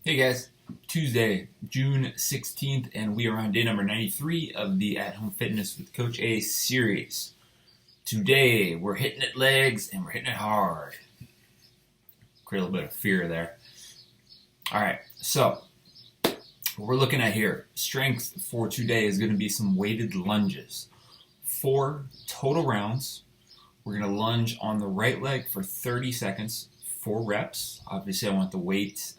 Hey guys, Tuesday, June 16th, and we are on day number 93 of the At Home Fitness with Coach A series. Today, we're hitting it legs and we're hitting it hard. Create a little bit of fear there. Alright, so what we're looking at here, strength for today is going to be some weighted lunges. 4 total rounds. We're going to lunge on the right leg for 30 seconds, 4 reps. Obviously, I want the weight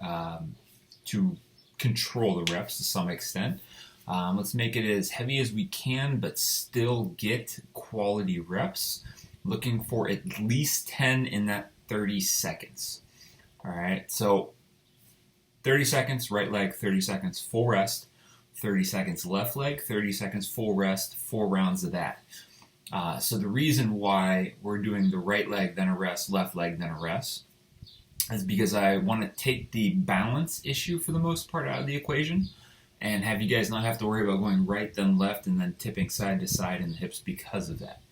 to control the reps to some extent. Let's make it as heavy as we can, but still get quality reps. Looking for at least 10 in that 30 seconds. All right, so 30 seconds, right leg, 30 seconds, full rest. 30 seconds, left leg, 30 seconds, full rest, 4 rounds of that. So the reason why we're doing the right leg, then a rest, left leg, then a rest, is because I want to take the balance issue for the most part out of the equation and have you guys not have to worry about going right then left and then tipping side to side in the hips because of that.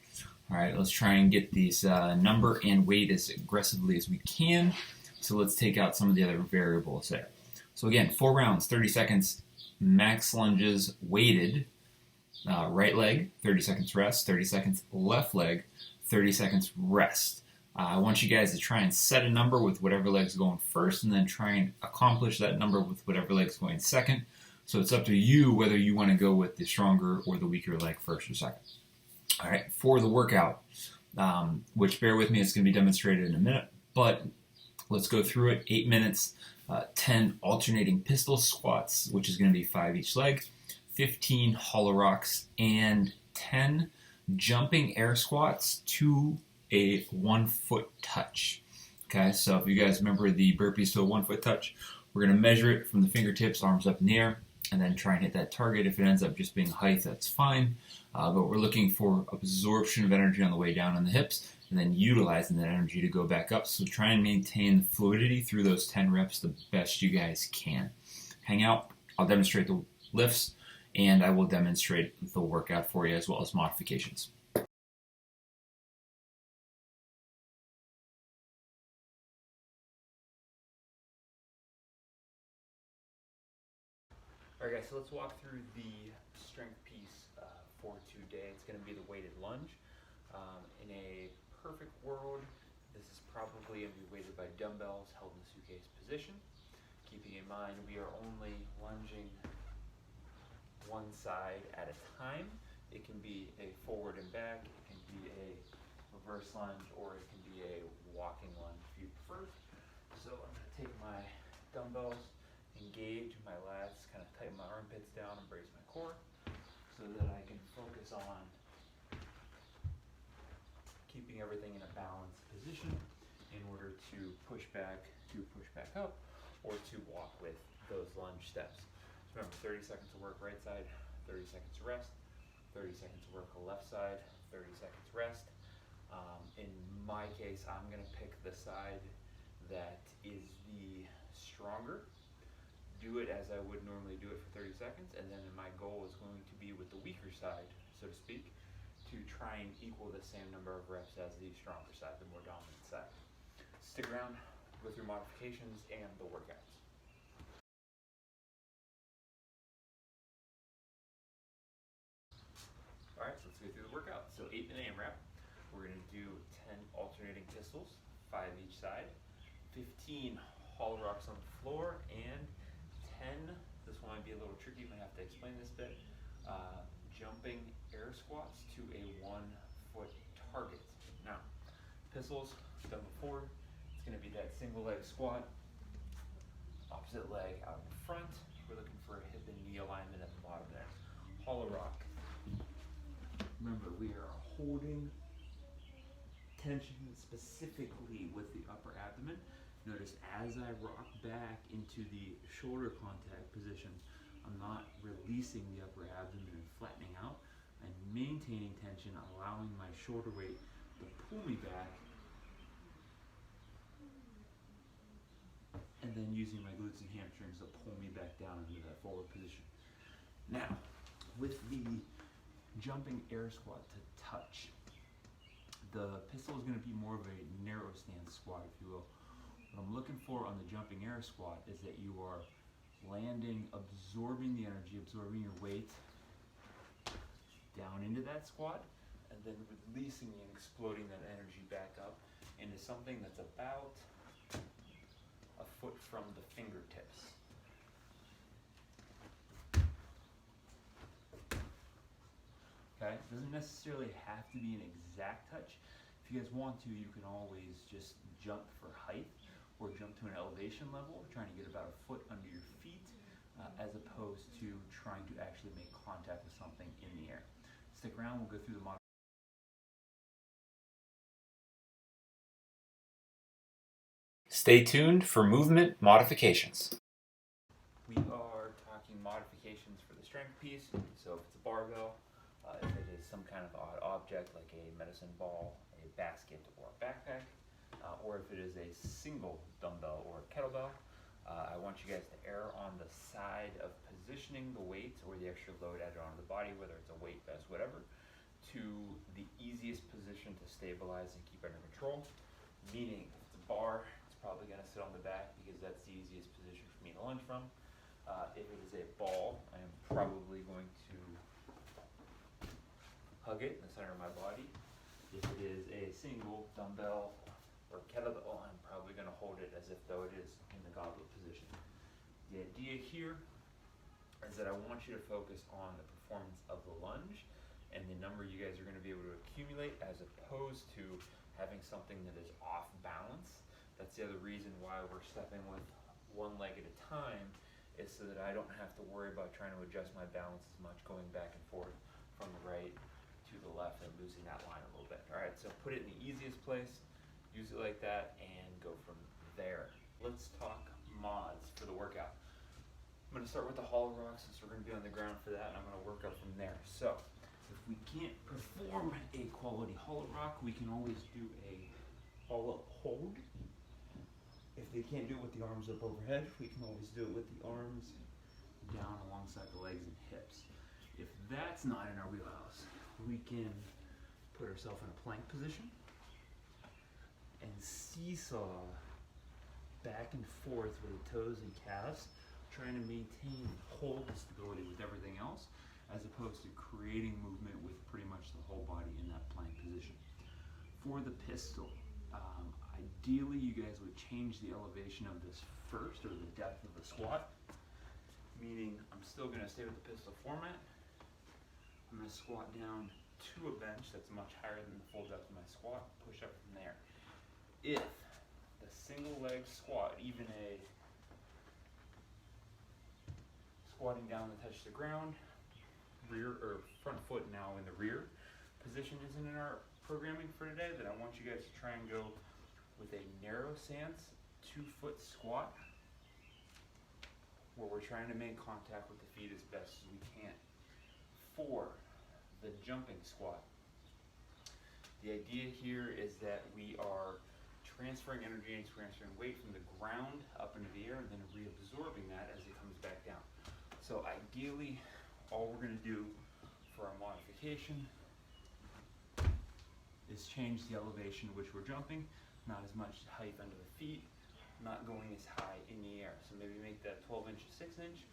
All right, let's try and get these number and weight as aggressively as we can. So let's take out some of the other variables there. So again, 4 rounds, 30 seconds, max lunges, weighted. Right leg, 30 seconds rest, 30 seconds left leg, 30 seconds rest. I want you guys to try and set a number with whatever leg's going first and then try and accomplish that number with whatever leg's going second. So it's up to you whether you want to go with the stronger or the weaker leg first or second. All right, for the workout, which bear with me, it's going to be demonstrated in a minute, but let's go through it. 8 minutes, 10 alternating pistol squats, which is going to be 5 each leg, 15 hollow rocks, and 10 jumping air squats to a 1 foot touch. Okay, so if you guys remember the burpees to a 1 foot touch, we're going to measure it from the fingertips, arms up in the air, and then try and hit that target. If it ends up just being height, that's fine. But we're looking for absorption of energy on the way down on the hips, and then utilizing that energy to go back up. So try and maintain fluidity through those 10 reps the best you guys can. Hang out. I'll demonstrate the lifts, and I will demonstrate the workout for you as well as modifications. Alright guys, so let's walk through the strength piece for today. It's going to be the weighted lunge. In a perfect world, this is probably going to be weighted by dumbbells held in the suitcase position. Keeping in mind we are only lunging one side at a time. It can be a forward and back, it can be a reverse lunge, or it can be a walking lunge if you prefer. So I'm going to take my dumbbells, engage my lats, kind of tighten my armpits down and brace my core so that I can focus on keeping everything in a balanced position in order to push back up, or to walk with those lunge steps. So remember, 30 seconds to work right side, 30 seconds to rest, 30 seconds to work the left side, 30 seconds rest. In my case, I'm going to pick the side that is the stronger. Do it as I would normally do it for 30 seconds, and then my goal is going to be with the weaker side, so to speak, to try and equal the same number of reps as the stronger side, the more dominant side. Stick around with your modifications and the workouts. Alright, so let's go through the workout. So 8-minute AMRAP. We're going to do 10 alternating pistols, 5 each side, 15 hollow rocks on the floor, and 10, this one might be a little tricky, might have to explain this bit, jumping air squats to a 1 foot target. Now, pistols, done before, it's going to be that single leg squat, opposite leg out in front. We're looking for a hip and knee alignment at the bottom there. Hollow rock. Remember, we are holding tension specifically with the upper abdomen. Notice as I rock back into the shoulder contact position, I'm not releasing the upper abdomen and flattening out. I'm maintaining tension, allowing my shoulder weight to pull me back, and then using my glutes and hamstrings to pull me back down into that forward position. Now, with the jumping air squat to touch, the pistol is going to be more of a narrow stance squat, if you will. What I'm looking for on the jumping air squat is that you are landing, absorbing the energy, absorbing your weight down into that squat, and then releasing and exploding that energy back up into something that's about a foot from the fingertips. Okay, it doesn't necessarily have to be an exact touch. If you guys want to, you can always just jump for height or jump to an elevation level, trying to get about a foot under your feet, as opposed to trying to actually make contact with something in the air. Stick around, we'll go through the Stay tuned for movement modifications. We are talking modifications for the strength piece. So if it's a barbell, if it is some kind of odd object like a medicine ball, a basket, or a backpack, or if it is a single dumbbell or kettlebell, I want you guys to err on the side of positioning the weight or the extra load added onto the body, whether it's a weight vest, whatever, to the easiest position to stabilize and keep under control. Meaning, if it's a bar, it's probably going to sit on the back because that's the easiest position for me to lunge from. If it is a ball, I am probably going to hug it in the center of my body. If it is a single dumbbell or kettlebell, I'm probably going to hold it as if though it is in the goblet position. The idea here is that I want you to focus on the performance of the lunge and the number you guys are going to be able to accumulate, as opposed to having something that is off balance. That's the other reason why we're stepping with one leg at a time, is so that I don't have to worry about trying to adjust my balance as much, going back and forth from the right to the left and losing that line a little bit. All right, so put it in the easiest place, use it like that, and go from there. Let's talk mods for the workout. I'm going to start with the hollow rock since we're going to be on the ground for that, and I'm going to work up from there. So if we can't perform a quality hollow rock, we can always do a hollow hold. If they can't do it with the arms up overhead, we can always do it with the arms down alongside the legs and hips. If that's not in our wheelhouse, we can put ourselves in a plank position and seesaw back and forth with the toes and calves, trying to maintain and hold the stability with everything else, as opposed to creating movement with pretty much the whole body in that plank position. For the pistol, ideally you guys would change the elevation of this first, or the depth of the squat, meaning I'm still going to stay with the pistol format. I'm going to squat down to a bench that's much higher than the full depth of my squat, push up from there. If the single leg squat, even a squatting down to touch the ground, rear or front foot now in the rear position isn't in our programming for today, then I want you guys to try and go with a narrow stance, 2-foot squat, where we're trying to make contact with the feet as best as we can. For the jumping squat, the idea here is that we are transferring energy and transferring weight from the ground up into the air, and then reabsorbing that as it comes back down. So ideally, all we're going to do for our modification is change the elevation at which we're jumping, not as much height under the feet, not going as high in the air. So maybe make that 12-inch to 6-inch,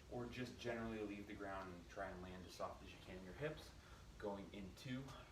or just generally leave the ground and try and land as soft as you can in your hips, going into